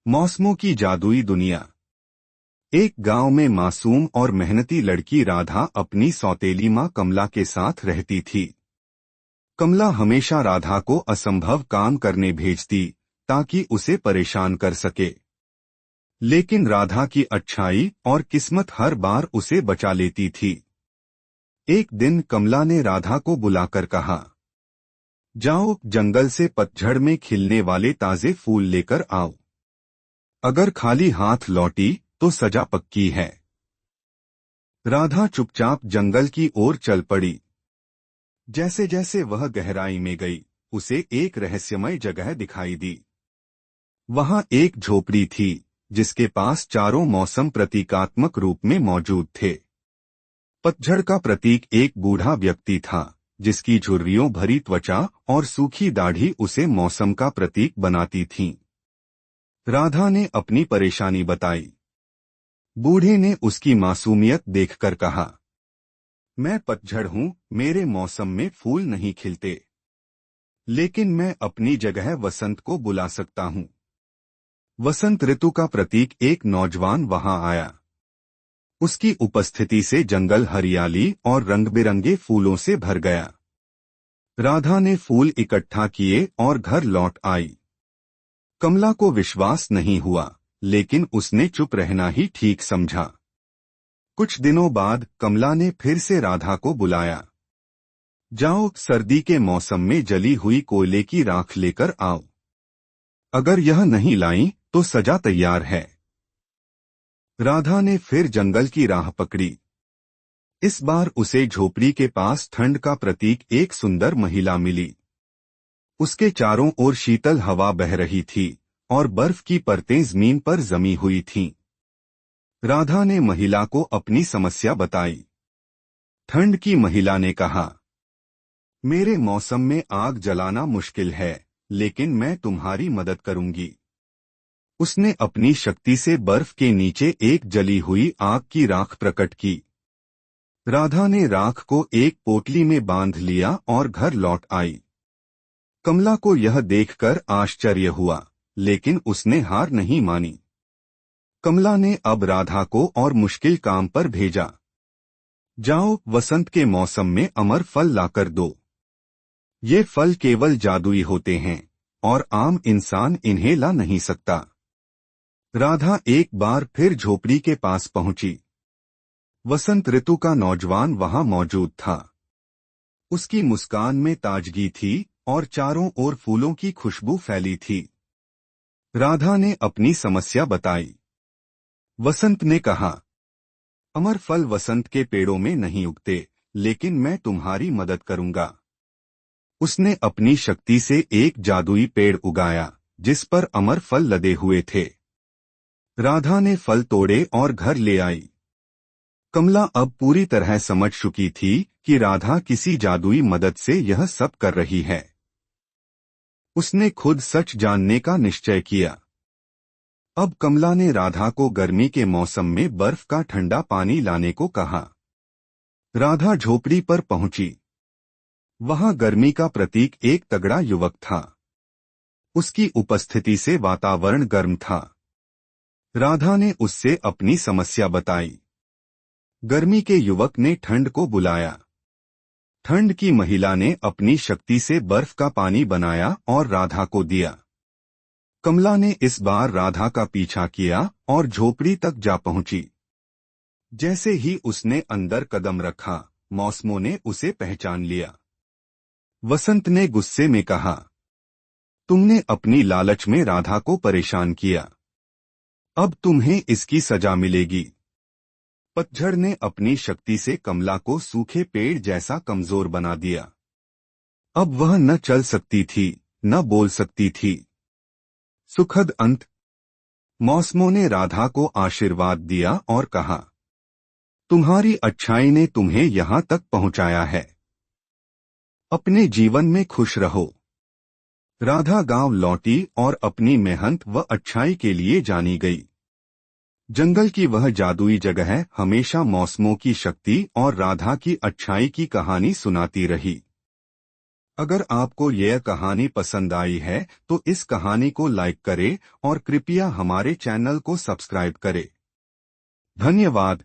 मौसमों की जादुई दुनिया। एक गांव में मासूम और मेहनती लड़की राधा अपनी सौतेली मां कमला के साथ रहती थी। कमला हमेशा राधा को असंभव काम करने भेजती ताकि उसे परेशान कर सके, लेकिन राधा की अच्छाई और किस्मत हर बार उसे बचा लेती थी। एक दिन कमला ने राधा को बुलाकर कहा, जाओ जंगल से पतझड़ में खिलने वाले ताजे फूल लेकर आओ। अगर खाली हाथ लौटी तो सजा पक्की है। राधा चुपचाप जंगल की ओर चल पड़ी। जैसे जैसे वह गहराई में गई, उसे एक रहस्यमय जगह दिखाई दी। वहां एक झोपड़ी थी जिसके पास चारों मौसम प्रतीकात्मक रूप में मौजूद थे। पतझड़ का प्रतीक एक बूढ़ा व्यक्ति था जिसकी झुर्रियों भरी त्वचा और सूखी दाढ़ी उसे मौसम का प्रतीक बनाती थीं। राधा ने अपनी परेशानी बताई। बूढ़े ने उसकी मासूमियत देखकर कहा, मैं पतझड़ हूं, मेरे मौसम में फूल नहीं खिलते, लेकिन मैं अपनी जगह वसंत को बुला सकता हूं। वसंत ऋतु का प्रतीक एक नौजवान वहां आया। उसकी उपस्थिति से जंगल हरियाली और रंग-बिरंगे फूलों से भर गया। राधा ने फूल इकट्ठा किए और घर लौट आई। कमला को विश्वास नहीं हुआ, लेकिन उसने चुप रहना ही ठीक समझा। कुछ दिनों बाद कमला ने फिर से राधा को बुलाया, जाओ सर्दी के मौसम में जली हुई कोयले की राख लेकर आओ। अगर यह नहीं लाई तो सजा तैयार है। राधा ने फिर जंगल की राह पकड़ी। इस बार उसे झोपड़ी के पास ठंड का प्रतीक एक सुंदर महिला मिली। उसके चारों ओर शीतल हवा बह रही थी और बर्फ की परतें जमीन पर जमी हुई थीं। राधा ने महिला को अपनी समस्या बताई। ठंड की महिला ने कहा, मेरे मौसम में आग जलाना मुश्किल है, लेकिन मैं तुम्हारी मदद करूंगी। उसने अपनी शक्ति से बर्फ के नीचे एक जली हुई आग की राख प्रकट की। राधा ने राख को एक पोटली में बांध लिया और घर लौट आई। कमला को यह देखकर आश्चर्य हुआ, लेकिन उसने हार नहीं मानी। कमला ने अब राधा को और मुश्किल काम पर भेजा। जाओ वसंत के मौसम में अमर फल लाकर दो। ये फल केवल जादुई होते हैं और आम इंसान इन्हें ला नहीं सकता। राधा एक बार फिर झोपड़ी के पास पहुंची। वसंत ऋतु का नौजवान वहां मौजूद था। उसकी मुस्कान में ताजगी थी और चारों ओर फूलों की खुशबू फैली थी। राधा ने अपनी समस्या बताई। वसंत ने कहा, अमर फल वसंत के पेड़ों में नहीं उगते, लेकिन मैं तुम्हारी मदद करूंगा। उसने अपनी शक्ति से एक जादुई पेड़ उगाया जिस पर अमर फल लदे हुए थे। राधा ने फल तोड़े और घर ले आई। कमला अब पूरी तरह समझ चुकी थी कि राधा किसी जादुई मदद से यह सब कर रही है। उसने खुद सच जानने का निश्चय किया। अब कमला ने राधा को गर्मी के मौसम में बर्फ का ठंडा पानी लाने को कहा। राधा झोपड़ी पर पहुंची। वहां गर्मी का प्रतीक एक तगड़ा युवक था। उसकी उपस्थिति से वातावरण गर्म था। राधा ने उससे अपनी समस्या बताई। गर्मी के युवक ने ठंड को बुलाया। ठंड की महिला ने अपनी शक्ति से बर्फ का पानी बनाया और राधा को दिया। कमला ने इस बार राधा का पीछा किया और झोपड़ी तक जा पहुंची। जैसे ही उसने अंदर कदम रखा, मौसमों ने उसे पहचान लिया। वसंत ने गुस्से में कहा, तुमने अपनी लालच में राधा को परेशान किया। अब तुम्हें इसकी सजा मिलेगी। पतझड़ ने अपनी शक्ति से कमला को सूखे पेड़ जैसा कमजोर बना दिया। अब वह न चल सकती थी, न बोल सकती थी। सुखद अंत। मौसमों ने राधा को आशीर्वाद दिया और कहा, तुम्हारी अच्छाई ने तुम्हें यहां तक पहुंचाया है। अपने जीवन में खुश रहो। राधा गांव लौटी और अपनी मेहनत व अच्छाई के लिए जानी गई। जंगल की वह जादुई जगह हमेशा मौसमों की शक्ति और राधा की अच्छाई की कहानी सुनाती रही। अगर आपको यह कहानी पसंद आई है तो इस कहानी को लाइक करें और कृपया हमारे चैनल को सब्सक्राइब करें। धन्यवाद।